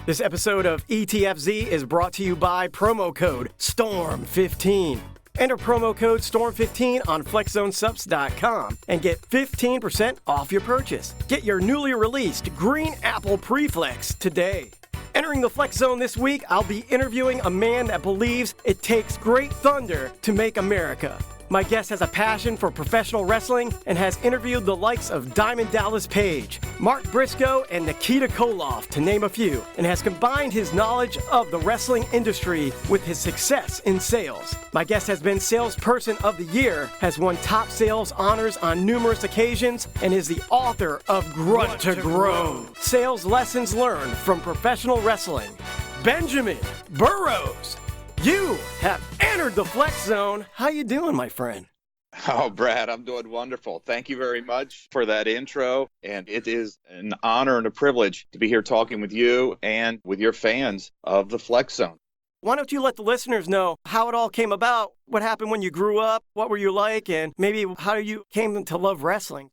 This episode of ETFZ is brought to you by promo code STORM15. Enter promo code STORM15 on FlexZoneSups.com and get 15% off your purchase. Get your newly released Green Apple Preflex today. Entering the Flex Zone this week, I'll be interviewing a man that believes it takes great thunder to make America. My guest has a passion for professional wrestling and has interviewed the likes of Diamond Dallas Page, Mark Briscoe, and Nikita Koloff, to name a few, and has combined his knowledge of the wrestling industry with his success in sales. My guest has been Salesperson of the Year, has won top sales honors on numerous occasions, and is the author of Grunt to Grow, Sales Lessons Learned from Professional Wrestling. Benjamin Burrows. You have entered the Flex Zone. How you doing, my friend? Oh, Brad, I'm doing wonderful. Thank you very much for that intro. And it is an honor and a privilege to be here talking with you and with your fans of the Flex Zone. Why don't you let the listeners know how it all came about, what happened when you grew up, what were you like, and maybe how you came to love wrestling?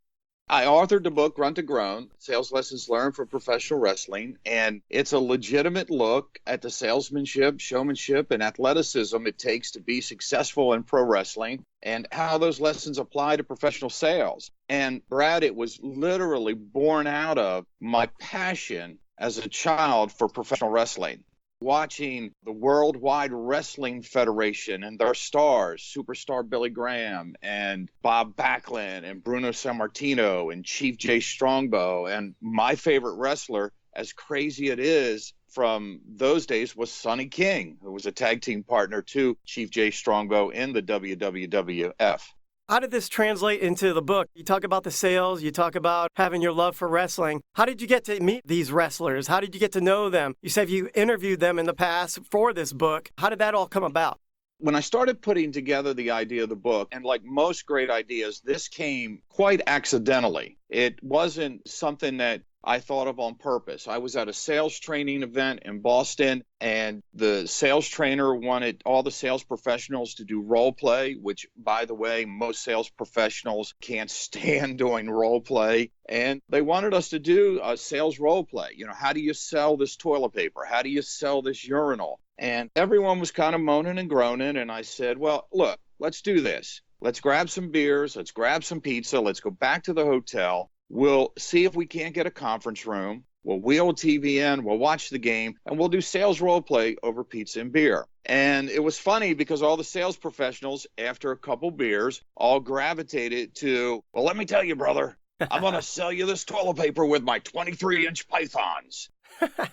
I authored the book, Grunt to Grow, Sales Lessons Learned from Professional Wrestling, and it's a legitimate look at the salesmanship, showmanship, and athleticism it takes to be successful in pro wrestling and how those lessons apply to professional sales. And Brad, it was literally born out of my passion as a child for professional wrestling. Watching the Worldwide Wrestling Federation and their stars, superstar Billy Graham and Bob Backlund and Bruno Sammartino and Chief Jay Strongbow. And my favorite wrestler, as crazy it is, from those days was Sonny King, who was a tag team partner to Chief Jay Strongbow in the WWF. How did this translate into the book? You talk about the sales, you talk about having your love for wrestling. How did you get to meet these wrestlers? How did you get to know them? You said you interviewed them in the past for this book. How did that all come about? When I started putting together the idea of the book, and like most great ideas, this came quite accidentally. It wasn't something that I thought of on purpose. I was at a sales training event in Boston, and the sales trainer wanted all the sales professionals to do role play, which, by the way, most sales professionals can't stand doing role play. And they wanted us to do a sales role play. You know, how do you sell this toilet paper? How do you sell this urinal? And everyone was kind of moaning and groaning. And I said, well, look, let's do this. Let's grab some beers. Let's grab some pizza. Let's go back to the hotel. We'll see if we can't get a conference room. We'll wheel TV in, we'll watch the game, and we'll do sales role play over pizza and beer. And it was funny because all the sales professionals, after a couple beers, all gravitated to, well, let me tell you, brother, I'm going to sell you this toilet paper with my 23-inch pythons.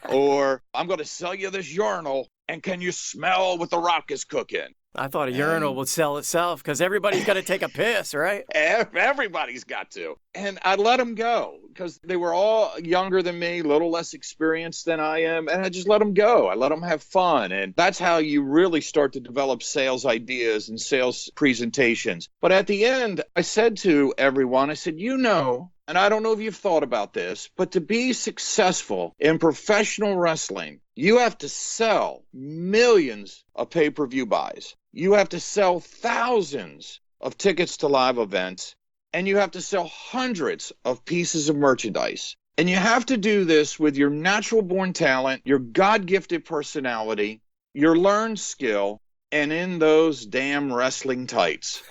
Or I'm going to sell you this urinal, and can you smell what the Rock is cooking? I thought a urinal would sell itself because everybody's got to take a piss, right? Everybody's got to. And I let them go because they were all younger than me, a little less experienced than I am. And I just let them go. I let them have fun. And that's how you really start to develop sales ideas and sales presentations. But at the end, I said to everyone, I said, you know, and I don't know if you've thought about this, but to be successful in professional wrestling, you have to sell millions of pay-per-view buys. You have to sell thousands of tickets to live events, and you have to sell hundreds of pieces of merchandise. And you have to do this with your natural-born talent, your God-gifted personality, your learned skill, and in those damn wrestling tights.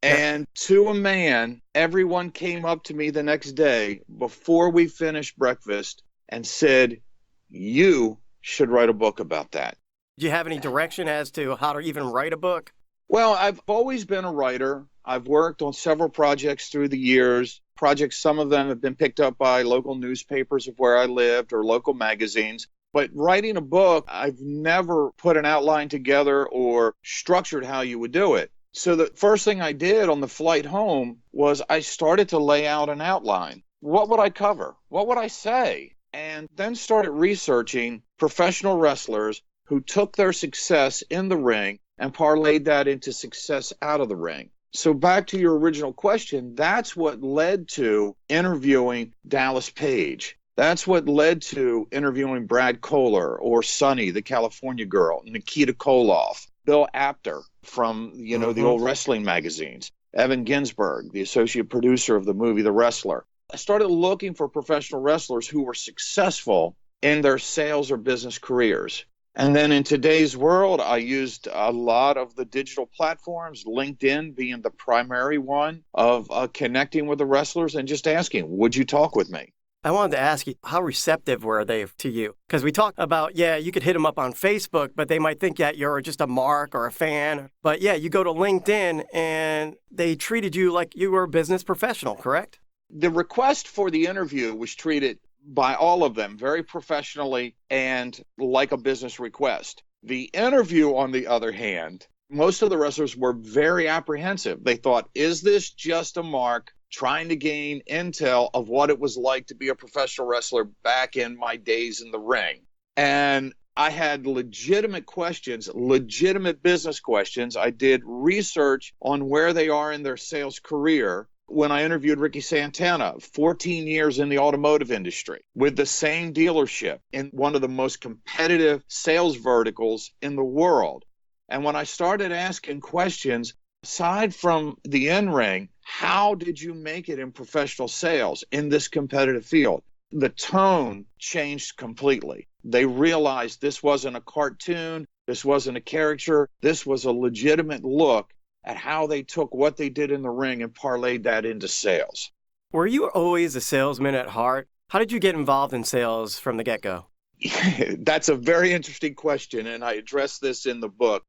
And to a man, everyone came up to me the next day before we finished breakfast and said, you should write a book about that. Do you have any direction as to how to even write a book? Well, I've always been a writer. I've worked on several projects through the years. Projects, some of them have been picked up by local newspapers of where I lived or local magazines. But writing a book, I've never put an outline together or structured how you would do it. So the first thing I did on the flight home was I started to lay out an outline. What would I cover? What would I say? And then started researching professional wrestlers who took their success in the ring and parlayed that into success out of the ring. So back to your original question, that's what led to interviewing Dallas Page. That's what led to interviewing Brad Kohler or Sonny, the California Girl, Nikita Koloff, Bill Apter from, the old wrestling magazines, Evan Ginsberg, the associate producer of the movie The Wrestler. I started looking for professional wrestlers who were successful in their sales or business careers. And then in today's world, I used a lot of the digital platforms, LinkedIn being the primary one of connecting with the wrestlers and just asking, would you talk with me? I wanted to ask you, how receptive were they to you? Because we talked about, you could hit them up on Facebook, but they might think that you're just a mark or a fan. But you go to LinkedIn and they treated you like you were a business professional, correct? The request for the interview was treated by all of them very professionally and like a business request. The interview, on the other hand, most of the wrestlers were very apprehensive. They thought, is this just a mark trying to gain intel of what it was like to be a professional wrestler back in my days in the ring? And I had legitimate questions, legitimate business questions. I did research on where they are in their sales career. When I interviewed Rickey Santana, 14 years in the automotive industry with the same dealership in one of the most competitive sales verticals in the world. And when I started asking questions, aside from the in-ring, how did you make it in professional sales in this competitive field? The tone changed completely. They realized this wasn't a cartoon, this wasn't a caricature, this was a legitimate look at how they took what they did in the ring and parlayed that into sales. Were you always a salesman at heart? How did you get involved in sales from the get-go? That's a very interesting question, and I address this in the book.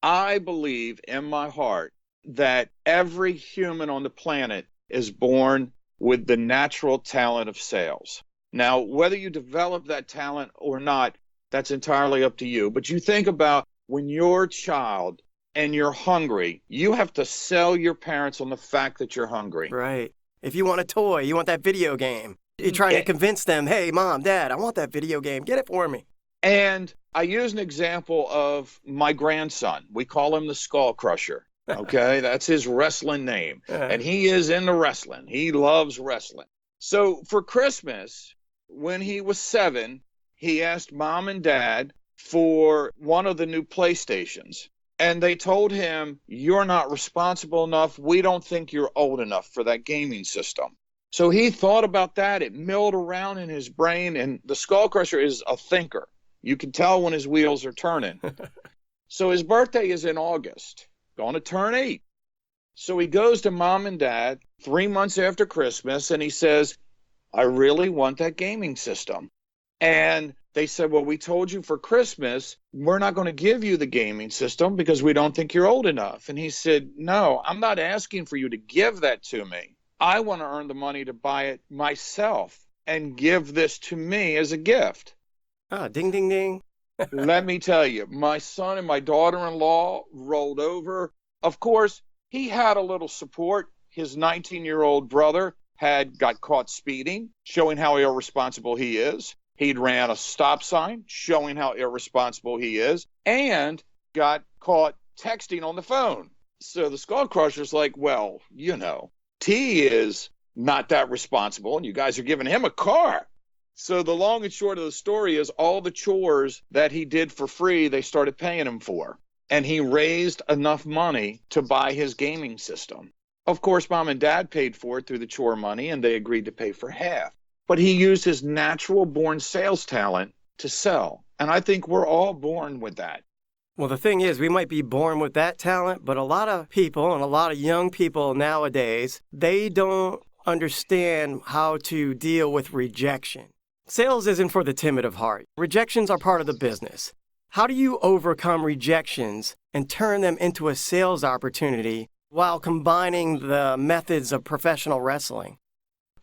I believe in my heart that every human on the planet is born with the natural talent of sales. Now, whether you develop that talent or not, that's entirely up to you. But you think about when you're a child and you're hungry, you have to sell your parents on the fact that you're hungry. Right. If you want a toy, you want that video game. You're trying to convince them, hey, Mom, Dad, I want that video game. Get it for me. And I use an example of my grandson. We call him the Skull Crusher. Okay, that's his wrestling name. And he is into wrestling. He loves wrestling. So for Christmas, when he was 7, he asked Mom and Dad for one of the new PlayStations. And they told him, you're not responsible enough. We don't think you're old enough for that gaming system. So he thought about that. It milled around in his brain. And the Skull Crusher is a thinker. You can tell when his wheels are turning. So his birthday is in August, going to turn 8. So he goes to Mom and Dad 3 months after Christmas, and he says, I really want that gaming system. And they said, well, we told you for Christmas, we're not going to give you the gaming system because we don't think you're old enough. And he said, no, I'm not asking for you to give that to me. I want to earn the money to buy it myself and give this to me as a gift. Ah, ding, ding, ding. Let me tell you, my son and my daughter-in-law rolled over. Of course, he had a little support. His 19-year-old brother got caught speeding, showing how irresponsible he is. He'd ran a stop sign, showing how irresponsible he is, and got caught texting on the phone. So the Skull Crusher's like, well, T is not that responsible, and you guys are giving him a car. So the long and short of the story is all the chores that he did for free, they started paying him for. And he raised enough money to buy his gaming system. Of course, Mom and Dad paid for it through the chore money, and they agreed to pay for half. But he used his natural-born sales talent to sell. And I think we're all born with that. Well, the thing is, we might be born with that talent, but a lot of people and a lot of young people nowadays, they don't understand how to deal with rejection. Sales isn't for the timid of heart. Rejections are part of the business. How do you overcome rejections and turn them into a sales opportunity while combining the methods of professional wrestling?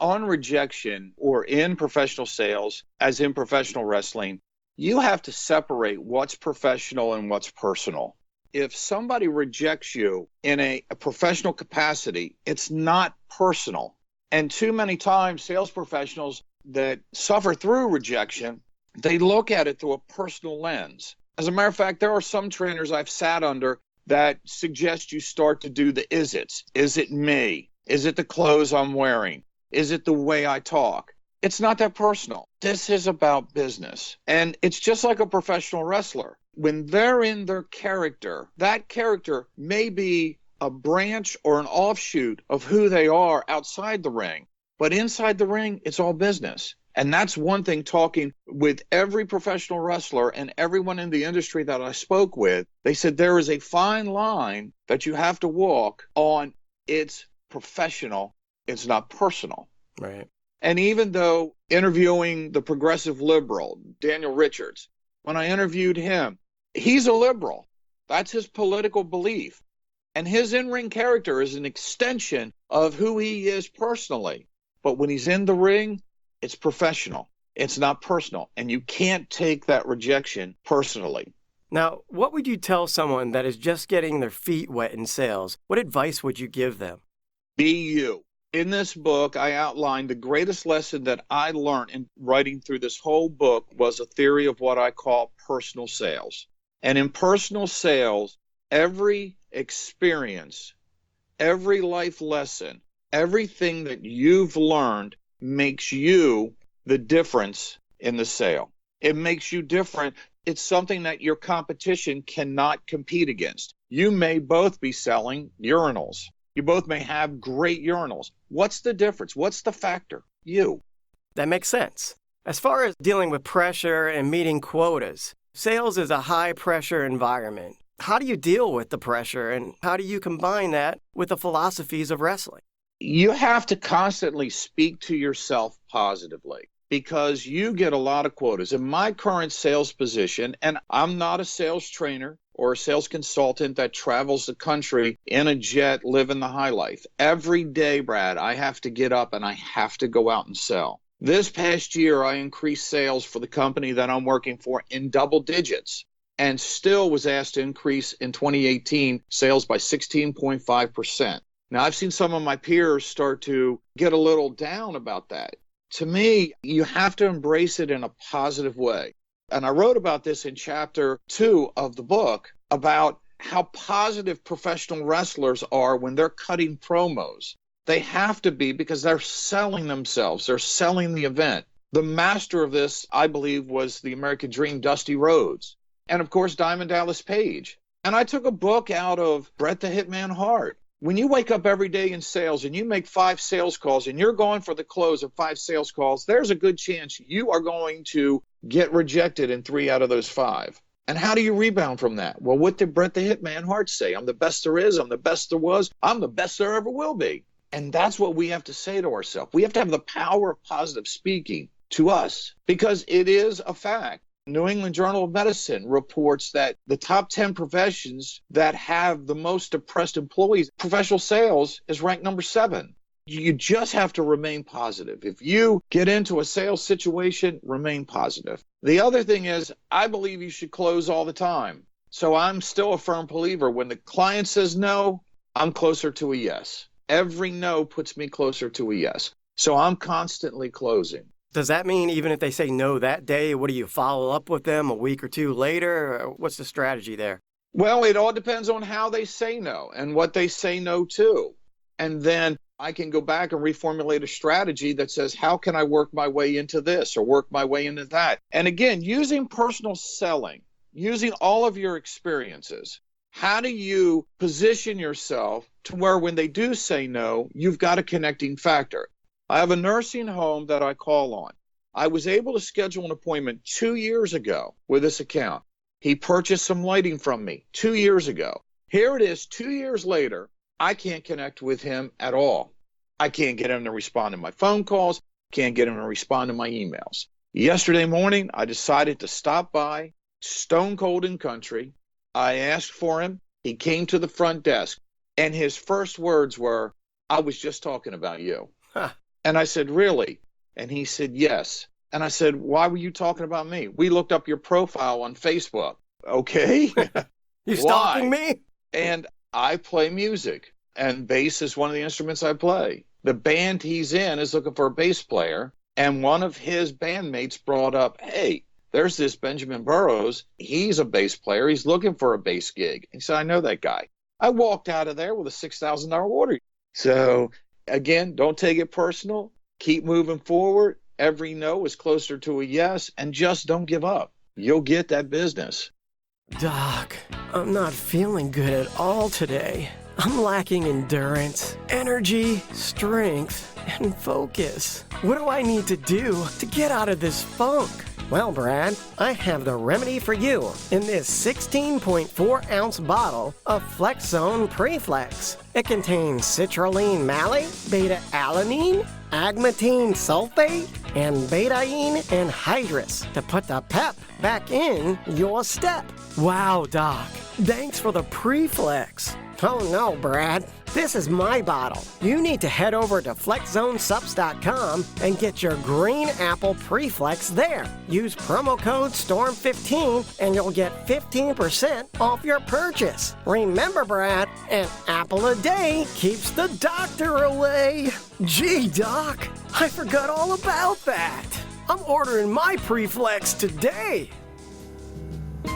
On rejection or in professional sales, as in professional wrestling, you have to separate what's professional and what's personal. If somebody rejects you in a professional capacity, it's not personal. And too many times, sales professionals that suffer through rejection, they look at it through a personal lens. As a matter of fact, there are some trainers I've sat under that suggest you start to do the is-its. Is it me? Is it the clothes I'm wearing? Is it the way I talk? It's not that personal. This is about business. And it's just like a professional wrestler. When they're in their character, that character may be a branch or an offshoot of who they are outside the ring. But inside the ring, it's all business. And that's one thing, talking with every professional wrestler and everyone in the industry that I spoke with, they said there is a fine line that you have to walk on. It's professional, it's not personal. Right. And even though interviewing the progressive liberal, Daniel Richards, when I interviewed him, he's a liberal. That's his political belief. And his in-ring character is an extension of who he is personally. But when he's in the ring, it's professional. It's not personal. And you can't take that rejection personally. Now, what would you tell someone that is just getting their feet wet in sales? What advice would you give them? Be you. In this book, I outlined the greatest lesson that I learned in writing through this whole book was a theory of what I call personal sales. And in personal sales, every experience, every life lesson, everything that you've learned makes you the difference in the sale. It makes you different. It's something that your competition cannot compete against. You may both be selling urinals. You both may have great urinals. What's the difference? What's the factor? You. That makes sense. As far as dealing with pressure and meeting quotas, sales is a high-pressure environment. How do you deal with the pressure, and how do you combine that with the philosophies of wrestling? You have to constantly speak to yourself positively, because you get a lot of quotas. In my current sales position, and I'm not a sales trainer or a sales consultant that travels the country in a jet living the high life. Every day, Brad, I have to get up and I have to go out and sell. This past year, I increased sales for the company that I'm working for in double digits, and still was asked to increase in 2018 sales by 16.5%. Now, I've seen some of my peers start to get a little down about that. To me, you have to embrace it in a positive way. And I wrote about this in chapter 2 of the book, about how positive professional wrestlers are when they're cutting promos. They have to be, because they're selling themselves. They're selling the event. The master of this, I believe, was the American Dream, Dusty Rhodes. And, of course, Diamond Dallas Page. And I took a book out of Bret the Hitman Hart. When you wake up every day in sales and you make 5 sales calls and you're going for the close of 5 sales calls, there's a good chance you are going to get rejected in 3 out of those 5. And how do you rebound from that? Well, what did Bret the Hitman Hart say? I'm the best there is. I'm the best there was. I'm the best there ever will be. And that's what we have to say to ourselves. We have to have the power of positive speaking to us, because it is a fact. New England Journal of Medicine reports that the top 10 professions that have the most depressed employees, professional sales is ranked number 7. You just have to remain positive. If you get into a sales situation, remain positive. The other thing is, I believe you should close all the time. So I'm still a firm believer. When the client says no, I'm closer to a yes. Every no puts me closer to a yes. So I'm constantly closing. Does that mean even if they say no that day, what do you follow up with them a week or 2 later? Or what's the strategy there? Well, it all depends on how they say no and what they say no to. And then I can go back and reformulate a strategy that says, how can I work my way into this or work my way into that? And again, using personal selling, using all of your experiences, how do you position yourself to where when they do say no, you've got a connecting factor? I have a nursing home that I call on. I was able to schedule an appointment 2 years ago with this account. He purchased some lighting from me 2 years ago. Here it is 2 years later. I can't connect with him at all. I can't get him to respond to my phone calls, can't get him to respond to my emails. Yesterday morning, I decided to stop by, stone cold in country. I asked for him. He came to the front desk, and his first words were, "I was just talking about you." Huh. And I said, "Really?" And he said, "Yes." And I said, "Why were you talking about me?" "We looked up your profile on Facebook." "Okay." You stalking me? And I play music, and bass is one of the instruments I play. The band he's in is looking for a bass player, and one of his bandmates brought up, "Hey, there's this Benjamin Burrows. He's a bass player. He's looking for a bass gig." He said, "I know that guy." I walked out of there with a $6,000 order. So again, don't take it personal. Keep moving forward. Every no is closer to a yes, and just don't give up. You'll get that business. Doc, I'm not feeling good at all today. I'm lacking endurance, energy, strength, and focus. What do I need to do to get out of this funk? Well, Brad, I have the remedy for you in this 16.4-ounce bottle of FlexZone Preflex. It contains citrulline malate, beta-alanine, agmatine sulfate, and betaine anhydrous to put the pep back in your step. Wow, Doc. Thanks for the Preflex. Oh no, Brad. This is my bottle. You need to head over to FlexZoneSups.com and get your green apple Preflex there. Use promo code STORM15 and you'll get 15% off your purchase. Remember, Brad, an apple a day keeps the doctor away. Gee, Doc, I forgot all about that. I'm ordering my Preflex today.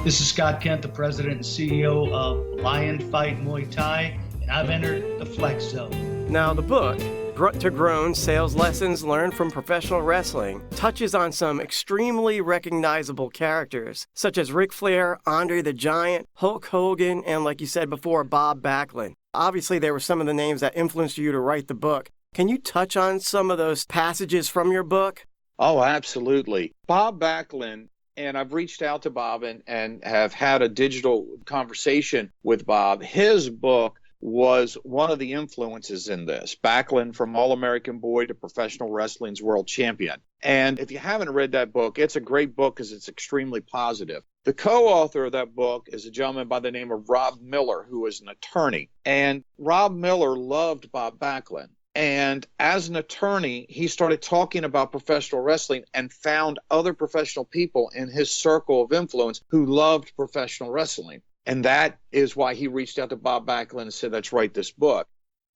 This is Scott Kent, the president and CEO of Lion Fight Muay Thai, and I've entered the Flex Zone. Now, the book, Grunt to Grown Sales Lessons Learned from Professional Wrestling, touches on some extremely recognizable characters, such as Ric Flair, Andre the Giant, Hulk Hogan, and like you said before, Bob Backlund. Obviously, there were some of the names that influenced you to write the book. Can you touch on some of those passages from your book? Oh, absolutely. Bob Backlund, and I've reached out to Bob and have had a digital conversation with Bob. His book was one of the influences in this. Backlund, from All-American Boy to Professional Wrestling's World Champion. And if you haven't read that book, it's a great book because it's extremely positive. The co-author of that book is a gentleman by the name of Rob Miller, who is an attorney. And Rob Miller loved Bob Backlund. And as an attorney, he started talking about professional wrestling and found other professional people in his circle of influence who loved professional wrestling. And that is why he reached out to Bob Backlund and said, let's write this book.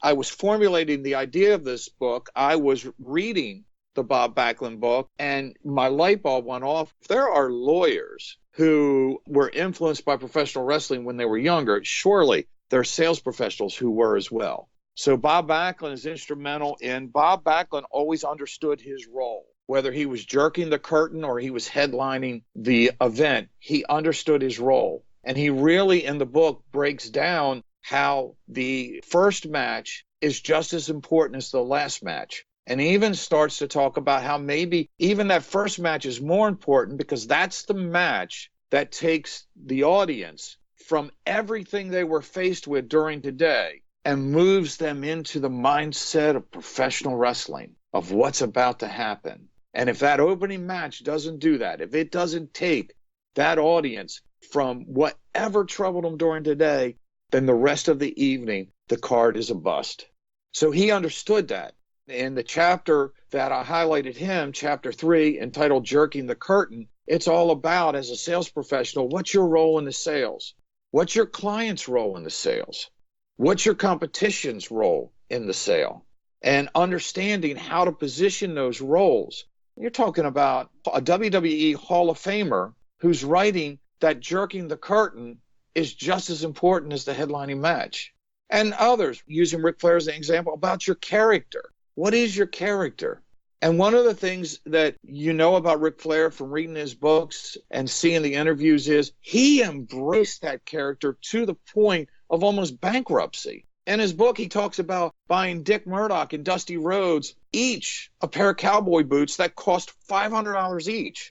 I was formulating the idea of this book. I was reading the Bob Backlund book, and my light bulb went off. If there are lawyers who were influenced by professional wrestling when they were younger, surely there are sales professionals who were as well. So Bob Backlund is instrumental in Bob Backlund always understood his role. Whether he was jerking the curtain or he was headlining the event, he understood his role. And he really, in the book, breaks down how the first match is just as important as the last match. And he even starts to talk about how maybe even that first match is more important because that's the match that takes the audience from everything they were faced with during the day and moves them into the mindset of professional wrestling, of what's about to happen. And if that opening match doesn't do that, if it doesn't take that audience from whatever troubled them during the day, then the rest of the evening, the card is a bust. So he understood that. In the chapter that I highlighted him, chapter 3, entitled Jerking the Curtain, it's all about, as a sales professional, what's your role in the sales? What's your client's role in the sales? What's your competition's role in the sale? And understanding how to position those roles. You're talking about a WWE Hall of Famer who's writing that jerking the curtain is just as important as the headlining match. And others, using Ric Flair as an example, about your character. What is your character? And one of the things that you know about Ric Flair from reading his books and seeing the interviews is he embraced that character to the point of almost bankruptcy. In his book, he talks about buying Dick Murdoch and Dusty Rhodes each a pair of cowboy boots that cost $500 each.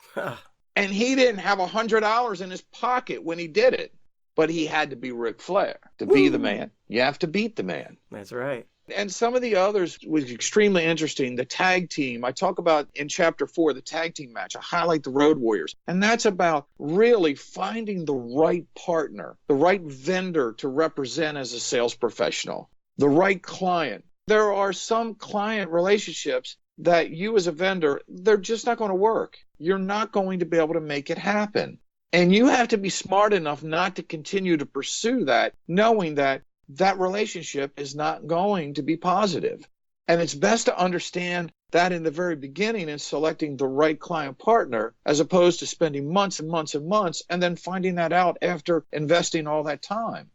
And he didn't have $100 in his pocket when he did it. But he had to be Ric Flair. To be the man, you have to beat the man. That's right. And some of the others was extremely interesting. The tag team, I talk about in chapter 4, the tag team match. I highlight the Road Warriors. And that's about really finding the right partner, the right vendor to represent as a sales professional, the right client. There are some client relationships that you as a vendor, they're just not going to work. You're not going to be able to make it happen. And you have to be smart enough not to continue to pursue that, knowing that that relationship is not going to be positive. And it's best to understand that in the very beginning in selecting the right client partner, as opposed to spending months and months and months and then finding that out after investing all that time.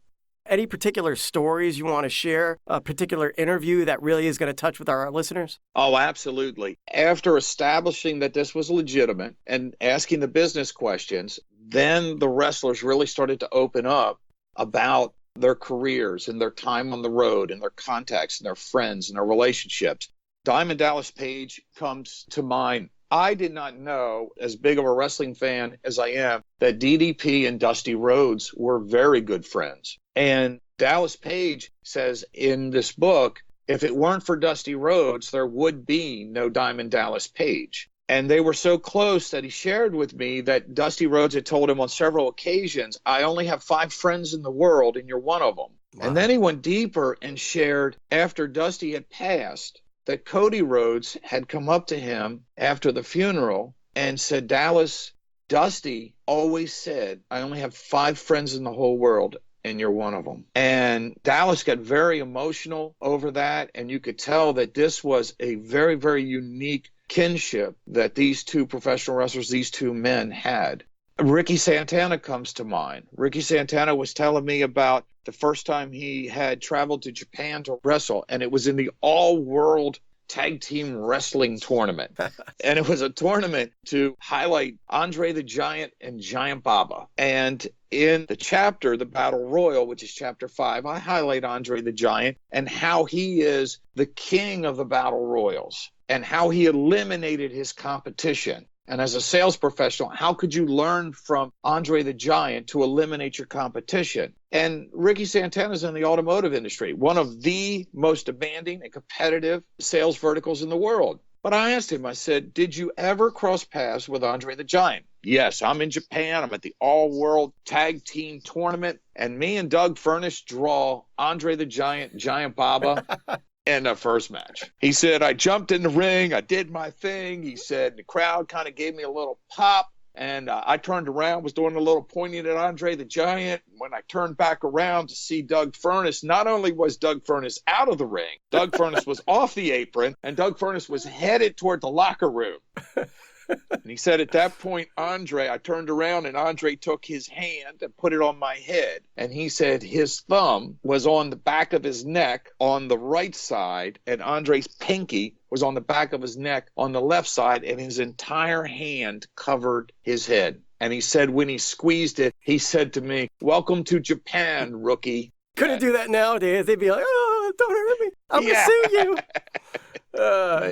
Any particular stories you want to share, a particular interview that really is going to touch with our listeners? Oh, absolutely. After establishing that this was legitimate and asking the business questions, then the wrestlers really started to open up about their careers and their time on the road and their contacts and their friends and their relationships, Diamond Dallas Page comes to mind. I did not know, as big of a wrestling fan as I am, that DDP and Dusty Rhodes were very good friends. And Dallas Page says in this book, if it weren't for Dusty Rhodes, there would be no Diamond Dallas Page. And they were so close that he shared with me that Dusty Rhodes had told him on several occasions, I only have 5 friends in the world and you're one of them. Wow. And then he went deeper and shared, after Dusty had passed, that Cody Rhodes had come up to him after the funeral and said, Dallas, Dusty always said, I only have 5 friends in the whole world and you're one of them. And Dallas got very emotional over that. And you could tell that this was a very, very unique kinship that these two professional wrestlers, these two men had. Rickey Santana comes to mind. Rickey Santana was telling me about the first time he had traveled to Japan to wrestle, and it was in the all-world tag team wrestling tournament. And it was a tournament to highlight Andre the Giant and Giant Baba. And in the chapter, the Battle Royal, which is chapter 5, I highlight Andre the Giant and how he is the king of the Battle Royals and how he eliminated his competition. And as a sales professional, how could you learn from Andre the Giant to eliminate your competition? And Rickey Santana is in the automotive industry, one of the most demanding and competitive sales verticals in the world. But I asked him, I said, did you ever cross paths with Andre the Giant? Yes, I'm in Japan. I'm at the all-world tag team tournament. And me and Doug Furnish draw Andre the Giant, Giant Baba. In the first match. He said, I jumped in the ring, I did my thing. He said, the crowd kind of gave me a little pop, and I turned around, was doing a little pointing at Andre the Giant. When I turned back around to see Doug Furnace, not only was Doug Furnace out of the ring, Doug Furnace was off the apron, and Doug Furnace was headed toward the locker room. And he said, at that point, Andre, I turned around and Andre took his hand and put it on my head. And he said his thumb was on the back of his neck on the right side, and Andre's pinky was on the back of his neck on the left side, and his entire hand covered his head. And he said when he squeezed it, he said to me, welcome to Japan, rookie. Couldn't do that nowadays. They'd be like, oh, don't hurt me. I'm going to sue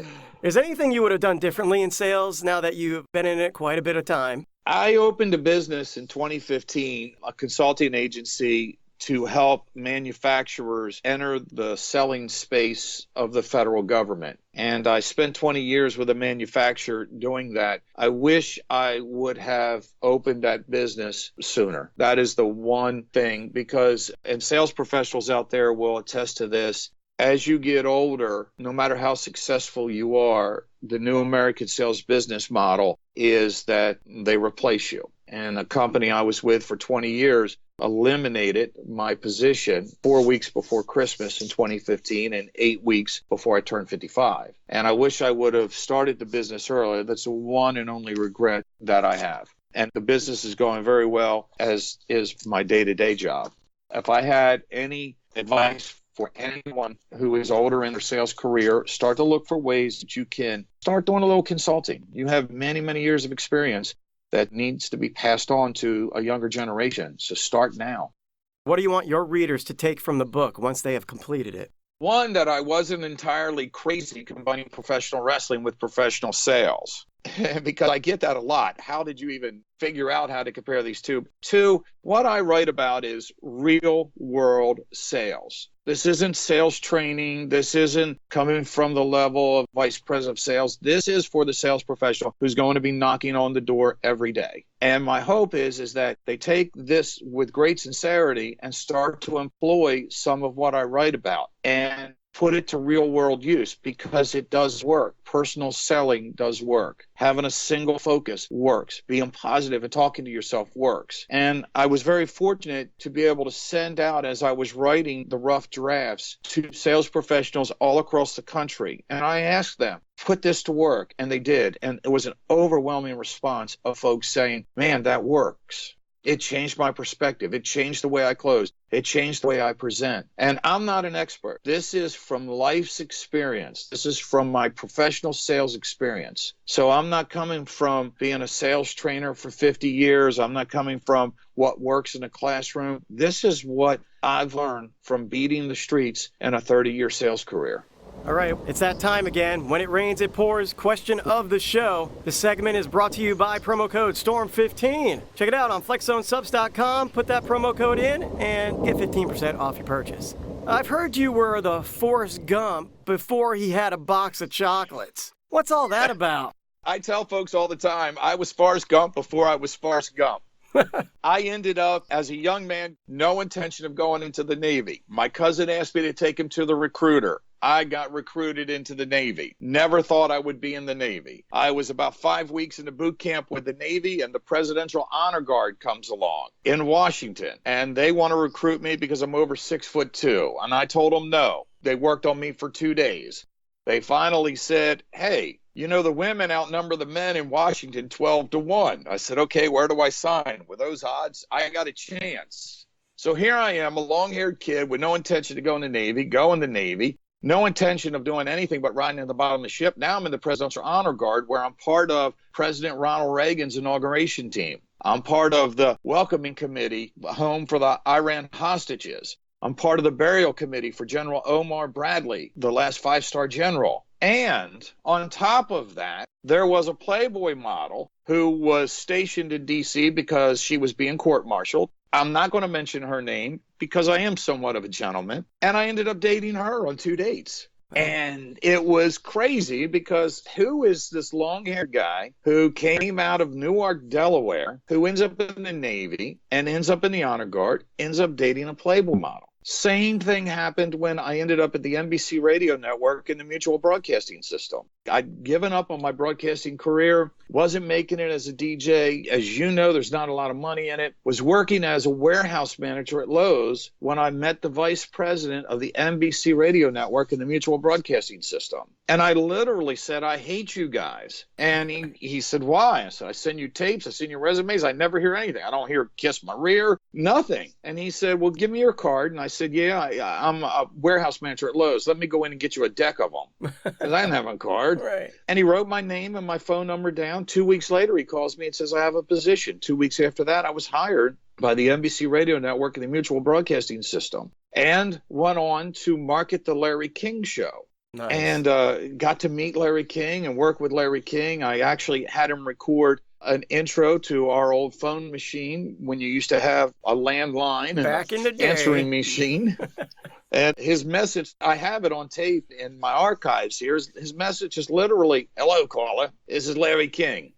you. Is there anything you would have done differently in sales now that you've been in it quite a bit of time? I opened a business in 2015, a consulting agency to help manufacturers enter the selling space of the federal government. And I spent 20 years with a manufacturer doing that. I wish I would have opened that business sooner. That is the one thing, because, and sales professionals out there will attest to this, as you get older, no matter how successful you are, the new American sales business model is that they replace you. And a company I was with for 20 years eliminated my position 4 weeks before Christmas in 2015 and 8 weeks before I turned 55. And I wish I would have started the business earlier. That's the one and only regret that I have. And the business is going very well, as is my day-to-day job. If I had any advice for anyone who is older in their sales career, start to look for ways that you can start doing a little consulting. You have many, many years of experience that needs to be passed on to a younger generation. So start now. What do you want your readers to take from the book once they have completed it? One, that I wasn't entirely crazy combining professional wrestling with professional sales. Because I get that a lot. How did you even figure out how to compare these two? Two, what I write about is real world sales. This isn't sales training. This isn't coming from the level of vice president of sales. This is for the sales professional who's going to be knocking on the door every day. And my hope is that they take this with great sincerity and start to employ some of what I write about and put it to real world use, because it does work. Personal selling does work. Having a single focus works. Being positive and talking to yourself works. And I was very fortunate to be able to send out, as I was writing the rough drafts, to sales professionals all across the country. And I asked them, put this to work. And they did. And it was an overwhelming response of folks saying, man, that works. It changed my perspective. It changed the way I close. It changed the way I present. And I'm not an expert. This is from life's experience. This is from my professional sales experience. So I'm not coming from being a sales trainer for 50 years. I'm not coming from what works in a classroom. This is what I've learned from beating the streets in a 30-year sales career. All right, it's that time again. When it rains, it pours. Question of the show. This segment is brought to you by promo code STORM15. Check it out on FlexZoneSubs.com. Put that promo code in and get 15% off your purchase. I've heard you were the Forrest Gump before he had a box of chocolates. What's all that about? I tell folks all the time, I was Forrest Gump before I was Forrest Gump. I ended up, as a young man, no intention of going into the Navy. My cousin asked me to take him to the recruiter. I got recruited into the Navy. Never thought I would be in the Navy. I was about 5 weeks into boot camp with the Navy, and the Presidential Honor Guard comes along in Washington. And they want to recruit me because I'm over 6'2". And I told them no. They worked on me for 2 days. They finally said, hey, you know, the women outnumber the men in Washington 12-1. I said, okay, where do I sign? With those odds, I got a chance. So here I am, a long-haired kid with no intention to go in the Navy, no intention of doing anything but riding at the bottom of the ship. Now I'm in the Presidential Honor Guard, where I'm part of President Ronald Reagan's inauguration team. I'm part of the welcoming committee home for the Iran hostages. I'm part of the burial committee for General Omar Bradley, the last 5-star general. And on top of that, there was a Playboy model who was stationed in D.C. because she was being court-martialed. I'm not going to mention her name because I am somewhat of a gentleman. And I ended up dating her on 2 dates. And it was crazy because who is this long-haired guy who came out of Newark, Delaware, who ends up in the Navy and ends up in the Honor Guard, ends up dating a Playboy model? Same thing happened when I ended up at the NBC radio network in the mutual broadcasting system. I'd given up on my broadcasting career, wasn't making it as a DJ. As you know, there's not a lot of money in it. Was working as a warehouse manager at Lowe's when I met the vice president of the NBC radio network in the mutual broadcasting system. And I literally said, I hate you guys. And he said, why? I said, I send you tapes, I send you resumes, I never hear anything. I don't hear kiss my rear, nothing. And he said, well, give me your card. And I said, yeah, I'm a warehouse manager at Lowe's. Let me go in and get you a deck of them. Because I didn't have a card. Right. And he wrote my name and my phone number down. 2 weeks later, he calls me and says, I have a position. 2 weeks after that, I was hired by the NBC radio network and the mutual broadcasting system and went on to market the Larry King show. Nice. And got to meet Larry King and work with Larry King. I actually had him record an intro to our old phone machine when you used to have a landline back in the day answering machine. And his message, I have it on tape in my archives here. His message is literally, hello, caller. This is Larry King.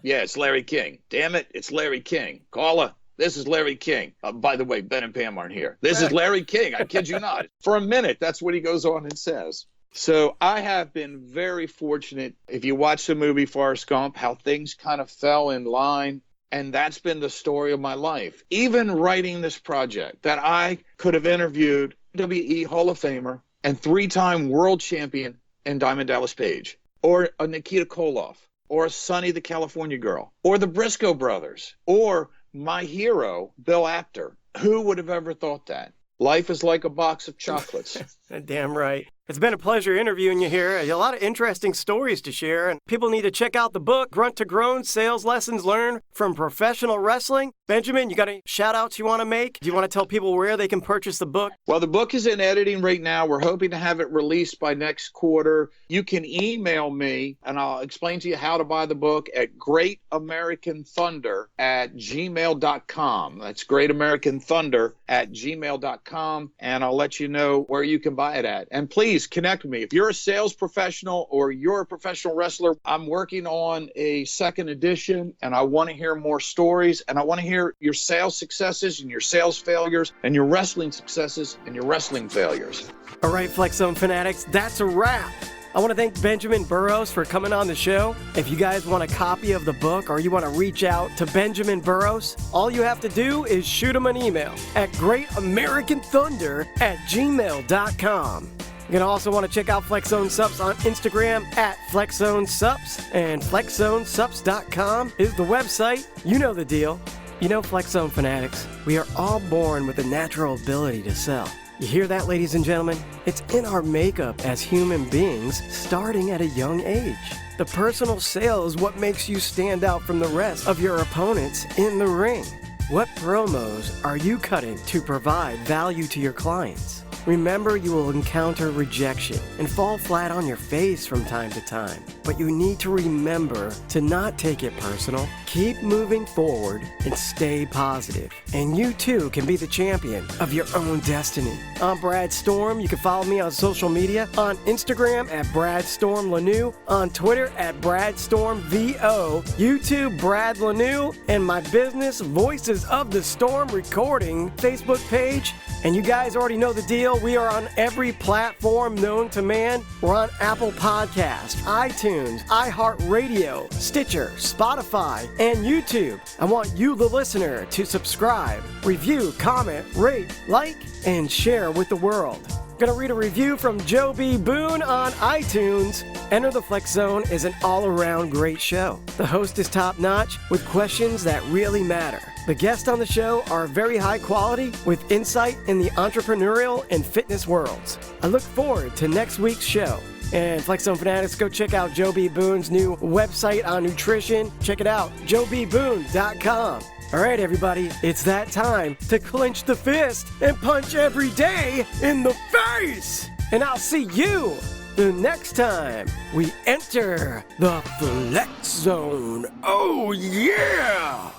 Yeah, it's Larry King. Damn it, it's Larry King. Caller, this is Larry King. By the way, Ben and Pam aren't here. This is Larry King. I kid you not. For a minute, that's what he goes on and says. So I have been very fortunate. If you watch the movie Forrest Gump, how things kind of fell in line. And that's been the story of my life. Even writing this project, that I could have interviewed WWE Hall of Famer and 3-time world champion in Diamond Dallas Page, or a Nikita Koloff, or a Sonny the California Girl, or the Briscoe brothers, or my hero, Bill Apter. Who would have ever thought that? Life is like a box of chocolates. Damn right. It's been a pleasure interviewing you here. A lot of interesting stories to share, and people need to check out the book, Grunt to Groan, Sales Lessons Learned from Professional Wrestling. Benjamin, you got any shout-outs you want to make? Do you want to tell people where they can purchase the book? Well, the book is in editing right now. We're hoping to have it released by next quarter. You can email me, and I'll explain to you how to buy the book at greatamericanthunder@gmail.com. That's greatamericanthunder@gmail.com, and I'll let you know where you can buy it at. And please connect with me. If you're a sales professional or you're a professional wrestler, I'm working on a second edition, and I want to hear more stories, and I want to hear your sales successes and your sales failures and your wrestling successes and your wrestling failures. All right, Flex Zone fanatics, that's a wrap. I want to thank Benjamin Burrows for coming on the show. If you guys want a copy of the book or you want to reach out to Benjamin Burrows, all you have to do is shoot him an email at greatamericanthunder@gmail.com. You're going to also want to check out Flex Zone Subs on Instagram at Flex Zone Subs, and FlexZoneSubs.com is the website. You know the deal. You know, Flex Zone fanatics, we are all born with a natural ability to sell. You hear that, ladies and gentlemen? It's in our makeup as human beings, starting at a young age. The personal sale is what makes you stand out from the rest of your opponents in the ring. What promos are you cutting to provide value to your clients? Remember, you will encounter rejection and fall flat on your face from time to time. But you need to remember to not take it personal. Keep moving forward and stay positive. And you too can be the champion of your own destiny. I'm Brad Storm. You can follow me on social media on Instagram at BradStormLaNew, on Twitter at BradStormVO, YouTube Brad Lanew, and my business Voices of the Storm Recording Facebook page. And you guys already know the deal. We are on every platform known to man. We're on Apple Podcasts, iTunes, iHeartRadio, Stitcher, Spotify, and YouTube. I want you, the listener, to subscribe, review, comment, rate, like, and share with the world. Gonna read a review from Joe B. Boone on iTunes. Enter the Flex Zone is an all-around great show. The host is top-notch with questions that really matter. The guests on the show are very high quality with insight in the entrepreneurial and fitness worlds. I look forward to next week's show. And Flex Zone fanatics, go check out Joe B. Boone's new website on nutrition. Check it out, joebboone.com. All right, everybody, it's that time to clench the fist and punch every day in the face. And I'll see you the next time we enter the Flex Zone. Oh, yeah!